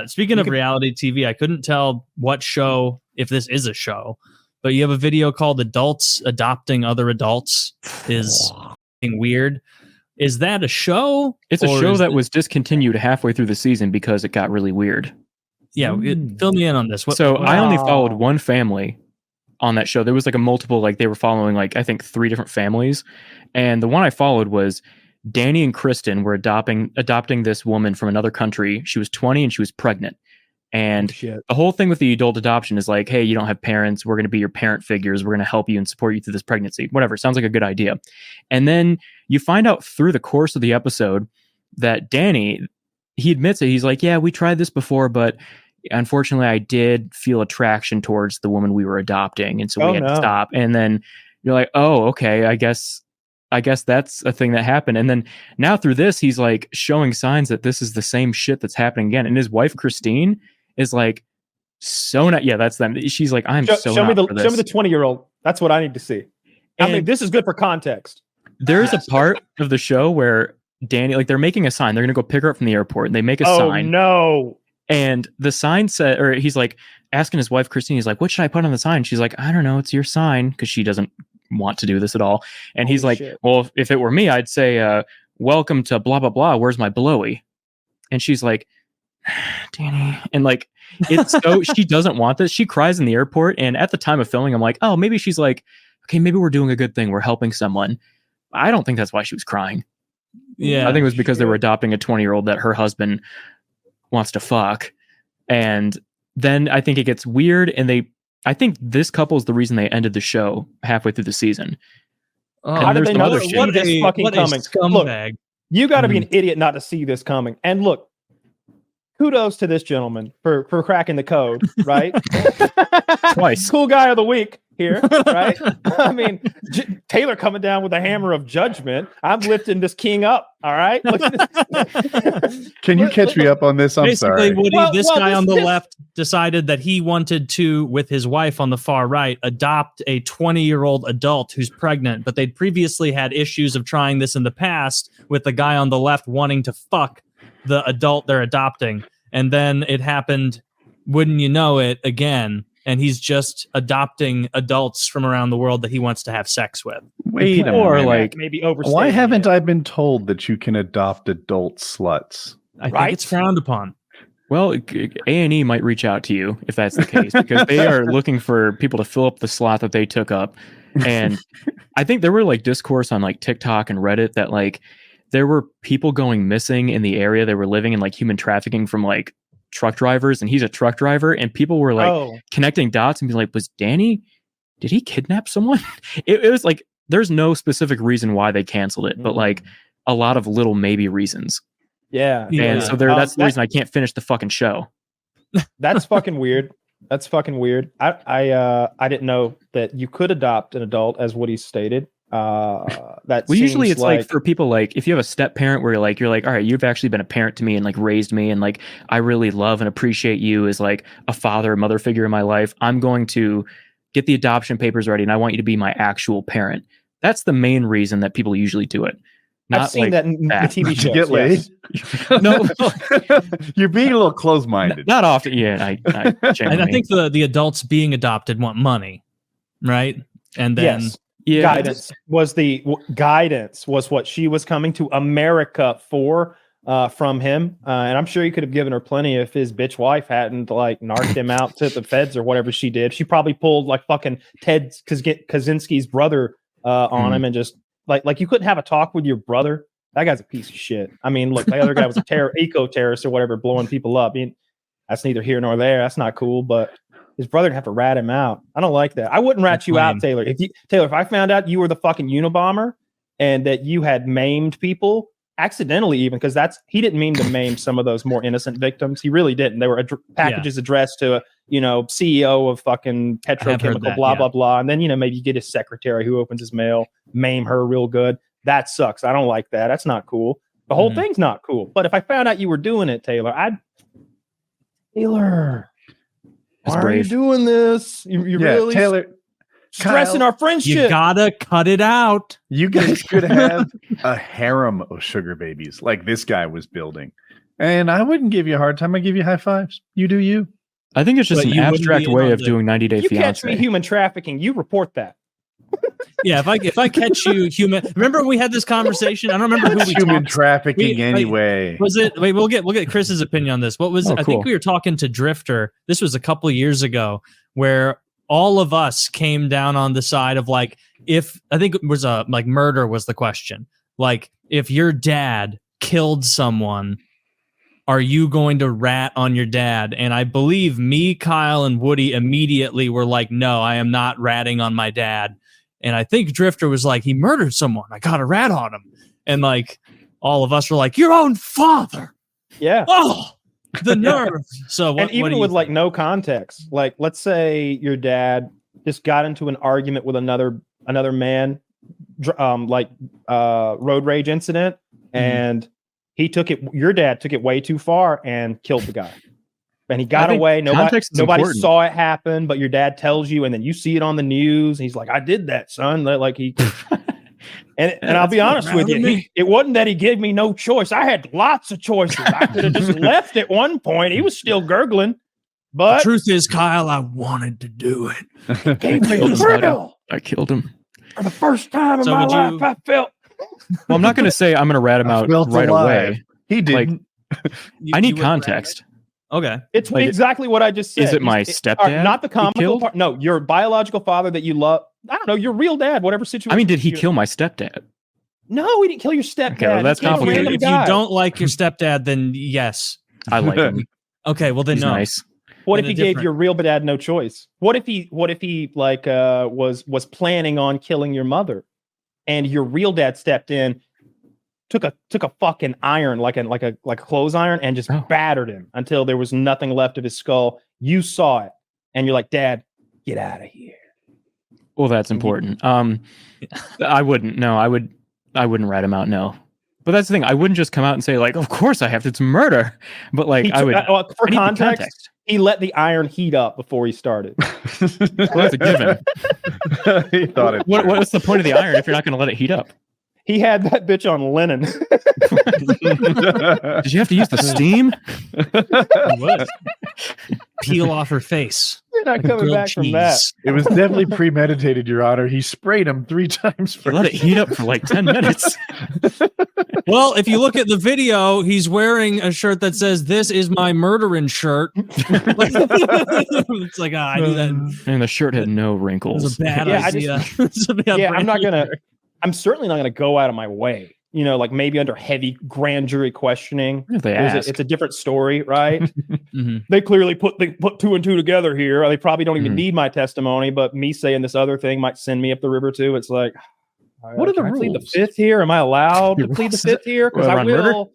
Speaking of reality TV, I couldn't tell what show, if this is a show, but you have a video called Adults Adopting Other Adults is weird. Is that a show? It's a show that was discontinued halfway through the season because it got really weird. Yeah, fill me in on this. I only followed one family on that show. There was like a multiple, like they were following like I think 3 different families, and the one I followed was Danny and Kristen were adopting this woman from another country. She was 20 and she was pregnant. And the whole thing with the adult adoption is like, hey, you don't have parents. We're going to be your parent figures. We're going to help you and support you through this pregnancy. Whatever. Sounds like a good idea. And then you find out through the course of the episode that Danny, he admits it. He's like, yeah, we tried this before, but unfortunately I did feel attraction towards the woman we were adopting. And so we had to stop. And then you're like, oh, okay, I guess that's a thing that happened. And then now through this, he's like showing signs that this is the same shit that's happening again. And his wife, Christine, is like, so not, yeah, that's them. She's like, show me the 20-year-old. That's what I need to see. I mean, this is good for context. There's a part of the show where Danny, like they're making a sign. They're going to go pick her up from the airport and they make a sign. Oh, no. And the sign said, or he's like asking his wife, Christine, he's like, what should I put on the sign? She's like, I don't know. It's your sign. Cause she doesn't want to do this at all. And he's like, well, if it were me, I'd say, welcome to blah, blah, blah. Where's my blowy? And she's like, Danny. And like, it's so she doesn't want this. She cries in the airport. And at the time of filming, I'm like, oh, maybe she's like, okay, maybe we're doing a good thing. We're helping someone. I don't think that's why she was crying. Yeah. I think it was because they were adopting a 20-year-old that her husband wants to fuck. And then I think it gets weird. And I think this couple is the reason they ended the show halfway through the season. How did they know this fucking coming? Scumbag. Look, you got to be an idiot not to see this coming. And look, kudos to this gentleman for cracking the code, right? Twice. Cool guy of the week here, right? I mean, Taylor coming down with a hammer of judgment. I'm lifting this king up, all right? Can you catch me up on this? I'm Basically, sorry. Woody, this guy on the left decided that he wanted to, with his wife on the far right, adopt a 20-year-old adult who's pregnant, but they'd previously had issues of trying this in the past with the guy on the left wanting to fuck the adult they're adopting. And then it happened, wouldn't you know it, again. And he's just adopting adults from around the world that he wants to have sex with. Wait a or minute. like maybe overstating. Why haven't I been told that you can adopt adult sluts? I think it's frowned upon. Well, A&E might reach out to you if that's the case, because they are looking for people to fill up the slot that they took up. And I think there were like discourse on like TikTok and Reddit that like there were people going missing in the area they were living in, like human trafficking from like truck drivers, and he's a truck driver, and people were like connecting dots and being like, was Danny, did he kidnap someone? It was like, there's no specific reason why they canceled it, but like a lot of little maybe reasons. Yeah. And so that's the reason I can't finish the fucking show. That's fucking weird. That's fucking weird. I didn't know that you could adopt an adult, as Woody stated. Usually it's like for people like if you have a step parent where you're like, all right, you've actually been a parent to me and like raised me, and like I really love and appreciate you as like a father, mother figure in my life. I'm going to get the adoption papers ready and I want you to be my actual parent. That's the main reason that people usually do it. I've seen like that in the TV shows. Get laid? No, you're being a little closed-minded. Not often. Yeah, I think the adults being adopted want money, right? And then guidance was what she was coming to America for from him, and I'm sure he could have given her plenty if his bitch wife hadn't like narked him out to the feds or whatever she did. She probably pulled like fucking Ted Kaczynski's brother on him and just. Like you couldn't have a talk with your brother. That guy's a piece of shit. I mean, look, the other guy was a eco-terrorist or whatever, blowing people up. I mean, that's neither here nor there. That's not cool. But his brother would have to rat him out. I don't like that. I wouldn't rat you out, Taylor. If I found out you were the fucking Unabomber and that you had maimed people accidentally, even because he didn't mean to maim some of those more innocent victims. He really didn't. They were packages addressed to CEO of fucking petrochemical, blah, blah, blah. And then, maybe you get his secretary who opens his mail, maim her real good. That sucks. I don't like that. That's not cool. The whole thing's not cool. But if I found out you were doing it, Taylor, why are you doing this? You really Taylor stressing Kyle, our friendship. You gotta cut it out. You guys could have a harem of sugar babies like this guy was building. And I wouldn't give you a hard time. I give you high fives. You do you. I think it's just But an you wouldn't abstract be in way on of the- doing 90 Day You catch me Fiance. human trafficking, you report that. Yeah, if I catch you human, remember when we had this conversation? I don't remember who It's we human talked. trafficking we- anyway. Was it? Wait, we'll get Chris's opinion on this. What was? Oh, I think cool. we were talking to Drifter. This was a couple of years ago, where all of us came down on the side of like, if I think it was like murder was the question. Like, if your dad killed someone, are you going to rat on your dad? And I believe me, Kyle, and Woody immediately were like, no, I am not ratting on my dad. And I think Drifter was like, he murdered someone. I got a rat on him. And like, all of us were like, your own father. Yeah. Oh, the nerve. So what, And even what do you with like think? no context, like let's say your dad just got into an argument with another man, road rage incident, and your dad took it way too far and killed the guy. And he got think away. context is Nobody important. saw it happen, but your dad tells you, and then you see it on the news. And he's like, "I did that, son." Like he, and I'll be honest with you, it wasn't that he gave me no choice. I had lots of choices. I could have just left at one point. He was still gurgling, The but truth is, Kyle, I wanted to do it. gave me Killed a him, thrill. I killed him. For the first time in So my would life, you- I felt. Well, I'm not going to say I'm going to rat him I out felt right alive. away. He didn't. You- I you need would context. Okay. It's Like, exactly what I just said. is it my all right, stepdad not the he comical killed? part. No, your biological father that you love. I don't know, your real dad, whatever situation. I mean, did he you- kill my stepdad? No, he didn't kill your stepdad. Okay, well, that's He killed a complicated. random If you guy. don't like your stepdad, then yes. I like him. Okay, well then He's no. nice. What in if a he gave different- your real dad no choice? What if he like was planning on killing your mother, and your real dad stepped in, took a fucking iron like a clothes iron and just Oh. battered him until there was nothing left of his skull. You saw it, and you're like, "Dad, get out of here." Well, that's important. I wouldn't. No, I wouldn't rat him out. No. But that's the thing. I wouldn't just come out and say like, "Of course I have to. It's murder." But like, He I took- would. well, for I need the context, he let the iron heat up before he started. Well, that's a given. He thought it. What's the point of the iron if you're not going to let it heat up? He had that bitch on linen. Did you have to use the steam? He would. Peel off her face. You're not coming Grilled back from that. cheese. It was definitely premeditated, Your Honor. He sprayed him 3 times You first. let it heat up for like 10 minutes. Well, if you look at the video, he's wearing a shirt that says, "This is my murdering shirt." It's like, I knew that And the shirt had no was wrinkles. a bad Yeah, idea. It's a bad Yeah, brain. I'm certainly not gonna go out of my way. You know, like maybe under heavy grand jury questioning. If they There's ask. it's a different story, right? Mhm. They clearly put 2 and 2 together here. They probably don't even Mhm. need my testimony, but me saying this other thing might send me up the river too. It's like, What are the can I plead the rules? fifth here? Am I allowed to plead the Rules? fits here? Because Well, I around murder? will.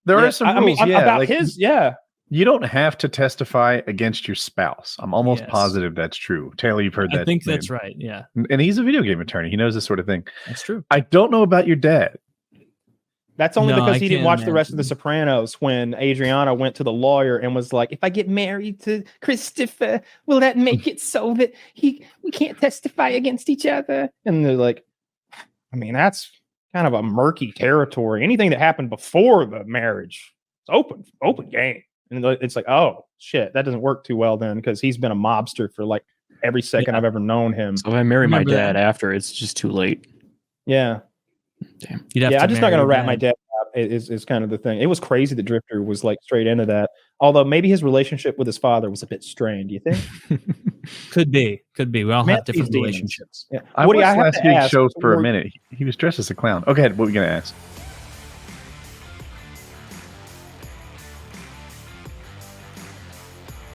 There Yeah, are some I mean, rules. I'm- yeah, about like, his. Yeah, you don't have to testify against your spouse. I'm almost Yes. positive that's true. Taylor, you've heard that. I think that's name. right. Yeah, And he's a video game attorney. He knows this sort of thing. that's true. I don't know about your dad. that's only No, because I he didn't can't watch the rest of The imagine. Sopranos when Adriana went to the lawyer and was like, "If I get married to Christopher, will that make it so that we can't testify against each other?" And they're like, I mean, that's kind of a murky territory. Anything that happened before the marriage, it's open game. And it's like, oh shit, that doesn't work too well then because he's been a mobster for like every second Yeah. I've ever known him. So if I marry my Remember dad that. after, it's just too late. Yeah. You'd have Yeah, to I'm just not marry going to your rat my dad out. Is kind of the thing. It was crazy that Drifter was like straight into that. Although maybe his relationship with his father was a bit strained. Do you think? Could be. We all Man, have different these demons. relationships. Yeah. I Woody, watched I have last to week's ask, shows for a were- minute. He was dressed as a clown. Okay, what were you going to ask?